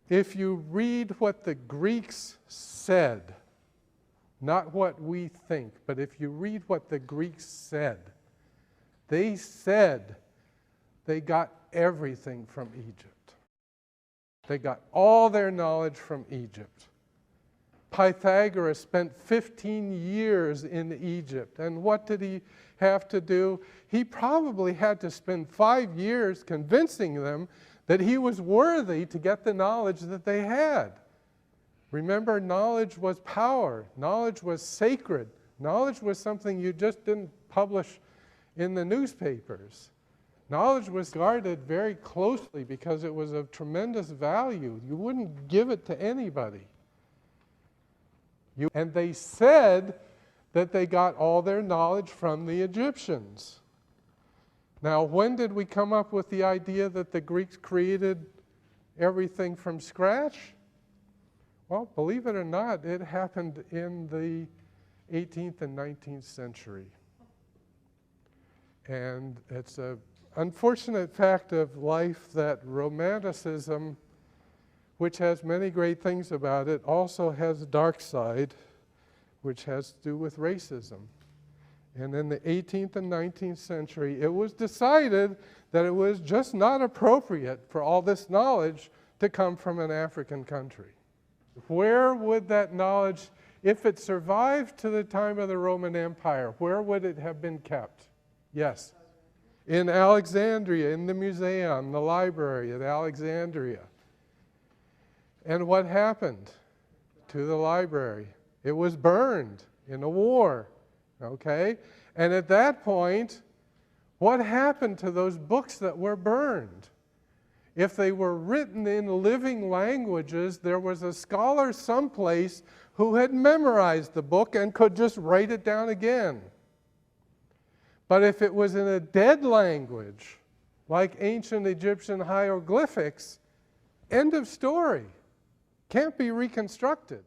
if you read what the Greeks said, not what we think, but if you read what the Greeks said, they said they got everything from Egypt. They got all their knowledge from Egypt. Pythagoras spent 15 years in Egypt, and what did he have to do? He probably had to spend 5 years convincing them that he was worthy to get the knowledge that they had. Remember, knowledge was power. Knowledge was sacred. Knowledge was something you just didn't publish in the newspapers. Knowledge was guarded very closely because it was of tremendous value. You wouldn't give it to anybody. And they said that they got all their knowledge from the Egyptians. Now, when did we come up with the idea that the Greeks created everything from scratch? Well, believe it or not, it happened in the 18th and 19th century. And it's an unfortunate fact of life that Romanticism, which has many great things about it, also has a dark side, which has to do with racism. And in the 18th and 19th century, it was decided that it was just not appropriate for all this knowledge to come from an African country. Where would that knowledge, if it survived to the time of the Roman Empire, where would it have been kept? Yes. In Alexandria, in the museum, the library at Alexandria. And what happened to the library? It was burned in a war, okay? And at that point, what happened to those books that were burned? If they were written in living languages, there was a scholar someplace who had memorized the book and could just write it down again. But if it was in a dead language, like ancient Egyptian hieroglyphics, end of story. Can't be reconstructed.